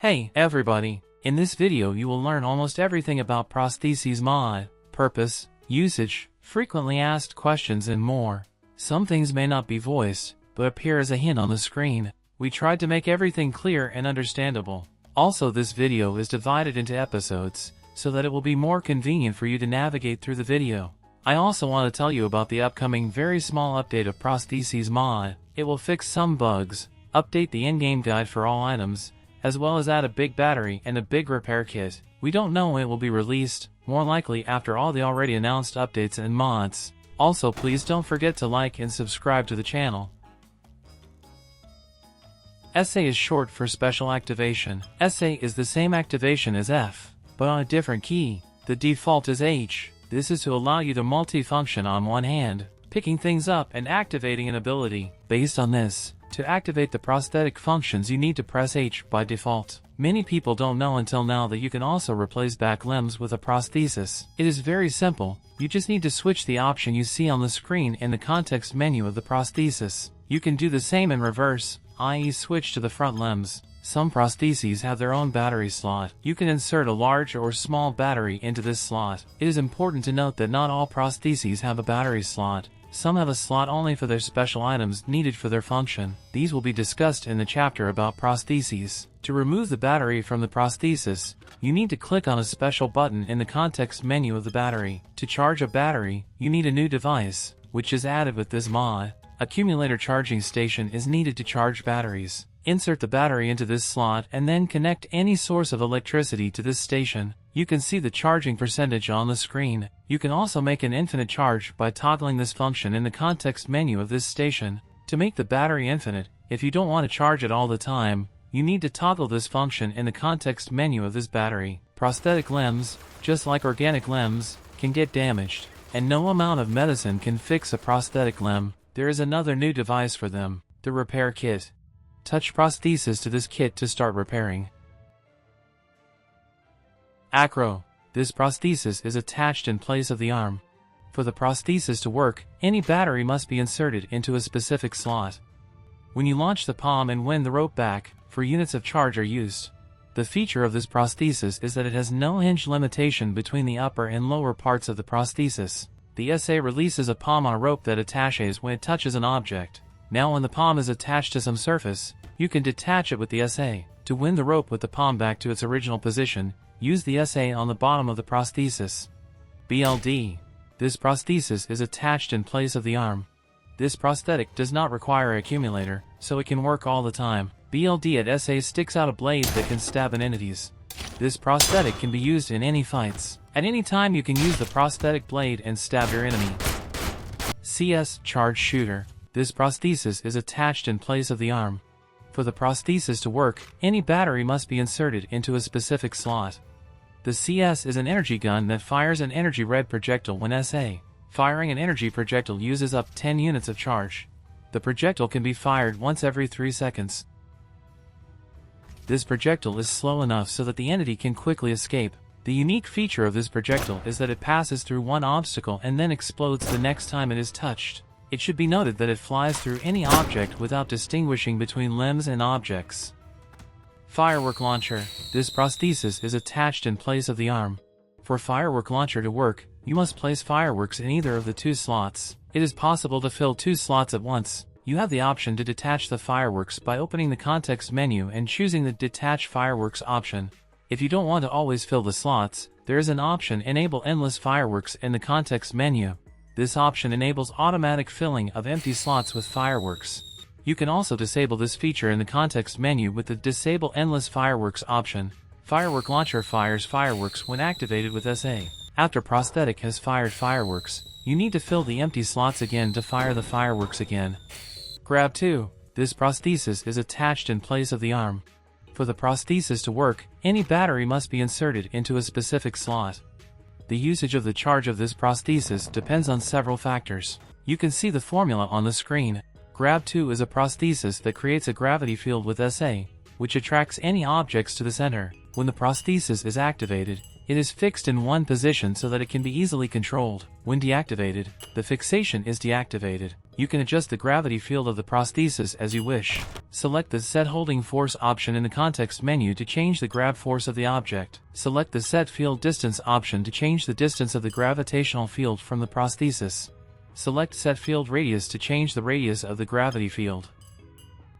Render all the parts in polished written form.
Hey everybody, in this video you will learn almost everything about prostheses mod, purpose, usage, frequently asked questions and more. Some things may not be voiced, but appear as a hint on the screen. We tried to make everything clear and understandable. Also, this video is divided into episodes, so that it will be more convenient for you to navigate through the video. I also want to tell you about the upcoming very small update of Prostheses mod. It will fix some bugs, update the in-game guide for all items, as well as add a big battery and a big repair kit. We don't know when it will be released, more likely after all the already announced updates and mods. Also, please don't forget to like and subscribe to the channel. SA is short for Special Activation. SA is the same activation as F, but on a different key. The default is H. This is to allow you to multi-function on one hand, picking things up and activating an ability. Based on this, to activate the prosthetic functions you need to press H by default. Many people don't know until now that you can also replace back limbs with a prosthesis. It is very simple, you just need to switch the option you see on the screen in the context menu of the prosthesis. You can do the same in reverse, i.e. switch to the front limbs. Some prostheses have their own battery slot. You can insert a large or small battery into this slot. It is important to note that not all prostheses have a battery slot. Some have a slot only for their special items needed for their function. These will be discussed in the chapter about prostheses. To remove the battery from the prosthesis, you need to click on a special button in the context menu of the battery. To charge a battery, you need a new device, which is added with this mod. Accumulator charging station is needed to charge batteries. Insert the battery into this slot and then connect any source of electricity to this station. You can see the charging percentage on the screen. You can also make an infinite charge by toggling this function in the context menu of this station. To make the battery infinite, if you don't want to charge it all the time, you need to toggle this function in the context menu of this battery. Prosthetic limbs, just like organic limbs, can get damaged, and no amount of medicine can fix a prosthetic limb. There is another new device for them, the repair kit. Touch prosthesis to this kit to start repairing. Acro. This prosthesis is attached in place of the arm. For the prosthesis to work, any battery must be inserted into a specific slot. When you launch the palm and wind the rope back, for units of charge are used. The feature of this prosthesis is that it has no hinge limitation between the upper and lower parts of the prosthesis. The SA releases a palm on a rope that attaches when it touches an object. Now when the palm is attached to some surface, you can detach it with the SA. To wind the rope with the palm back to its original position, use the SA on the bottom of the prosthesis. BLD. This prosthesis is attached in place of the arm. This prosthetic does not require an accumulator, so it can work all the time. BLD at SA sticks out a blade that can stab in entities. This prosthetic can be used in any fights. At any time you can use the prosthetic blade and stab your enemy. CS Charge Shooter. This prosthesis is attached in place of the arm. For the prosthesis to work, any battery must be inserted into a specific slot. The CS is an energy gun that fires an energy red projectile when SA. Firing an energy projectile uses up 10 units of charge. The projectile can be fired once every 3 seconds. This projectile is slow enough so that the entity can quickly escape. The unique feature of this projectile is that it passes through one obstacle and then explodes the next time it is touched. It should be noted that it flies through any object without distinguishing between limbs and objects. Firework Launcher. This prosthesis is attached in place of the arm. For Firework Launcher to work, you must place fireworks in either of the 2 slots. It is possible to fill 2 slots at once. You have the option to detach the fireworks by opening the context menu and choosing the Detach Fireworks option. If you don't want to always fill the slots, there is an option Enable Endless Fireworks in the context menu. This option enables automatic filling of empty slots with fireworks. You can also disable this feature in the context menu with the Disable Endless Fireworks option. Firework Launcher fires fireworks when activated with SA. After prosthetic has fired fireworks, you need to fill the empty slots again to fire the fireworks again. Grab 2. This prosthesis is attached in place of the arm. For the prosthesis to work, any battery must be inserted into a specific slot. The usage of the charge of this prosthesis depends on several factors. You can see the formula on the screen. Grab 2 is a prosthesis that creates a gravity field with SA. which attracts any objects to the center. When the prosthesis is activated, it is fixed in one position so that it can be easily controlled. When deactivated, the fixation is deactivated. You can adjust the gravity field of the prosthesis as you wish. Select the Set Holding Force option in the context menu to change the grav force of the object. Select the Set Field Distance option to change the distance of the gravitational field from the prosthesis. Select Set Field Radius to change the radius of the gravity field.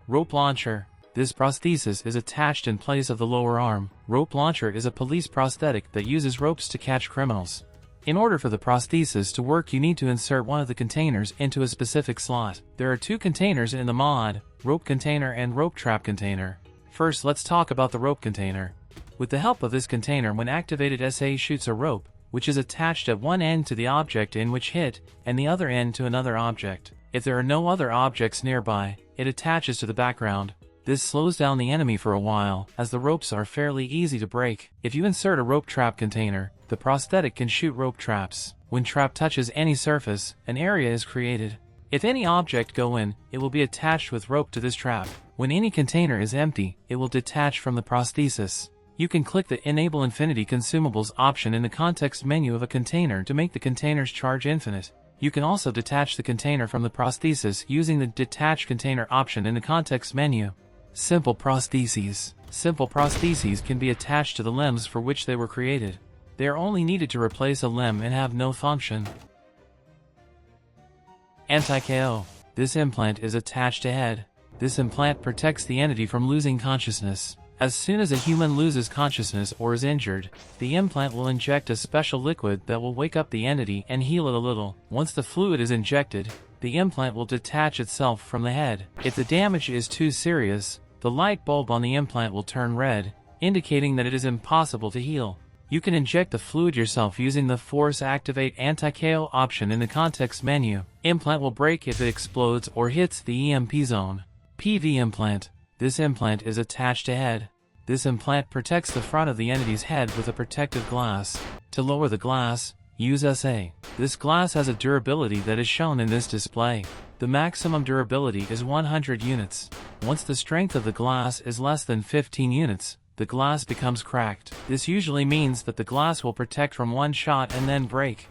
Rope Launcher. This prosthesis is attached in place of the lower arm. Rope Launcher is a police prosthetic that uses ropes to catch criminals. In order for the prosthesis to work, you need to insert one of the containers into a specific slot. There are two containers in the mod, rope container and rope trap container. First, let's talk about the rope container. With the help of this container, when activated, SA shoots a rope, which is attached at one end to the object in which hit, and the other end to another object. If there are no other objects nearby, it attaches to the background. This slows down the enemy for a while, as the ropes are fairly easy to break. If you insert a rope trap container, the prosthetic can shoot rope traps. When trap touches any surface, an area is created. If any object go in, it will be attached with rope to this trap. When any container is empty, it will detach from the prosthesis. You can click the Enable Infinity Consumables option in the context menu of a container to make the container's charge infinite. You can also detach the container from the prosthesis using the Detach Container option in the context menu. Simple prostheses. Simple prostheses can be attached to the limbs for which they were created. They are only needed to replace a limb and have no function. AntiKO. This implant is attached to head. This implant protects the entity from losing consciousness. As soon as a human loses consciousness or is injured, the implant will inject a special liquid that will wake up the entity and heal it a little. Once the fluid is injected, the implant will detach itself from the head. If the damage is too serious, the light bulb on the implant will turn red, indicating that it is impossible to heal. You can inject the fluid yourself using the Force Activate AntiKO option in the context menu. Implant will break if it explodes or hits the EMP zone. PV implant. This implant is attached to head. This implant protects the front of the entity's head with a protective glass. To lower the glass, use SA. This glass has a durability that is shown in this display. The maximum durability is 100 units. Once the strength of the glass is less than 15 units, the glass becomes cracked. This usually means that the glass will protect from one shot and then break.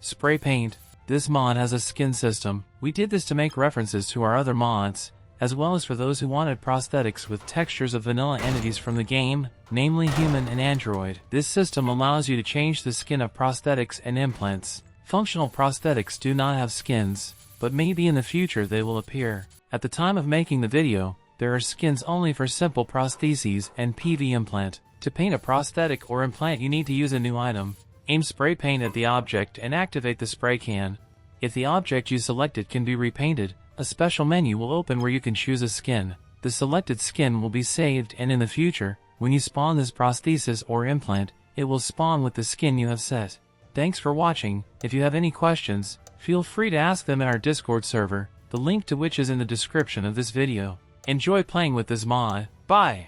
Spray paint. This mod has a skin system. We did this to make references to our other mods, as well as for those who wanted prosthetics with textures of vanilla entities from the game, namely human and android. This system allows you to change the skin of prosthetics and implants. Functional prosthetics do not have skins, but maybe in the future they will appear. At the time of making the video, there are skins only for simple prostheses and PV implant. To paint a prosthetic or implant, you need to use a new item. Aim spray paint at the object and activate the spray can. If the object you selected can be repainted, a special menu will open where you can choose a skin. The selected skin will be saved, and in the future, when you spawn this prosthesis or implant, it will spawn with the skin you have set. Thanks for watching. If you have any questions, feel free to ask them in our Discord server, the link to which is in the description of this video. Enjoy playing with this mod. Bye!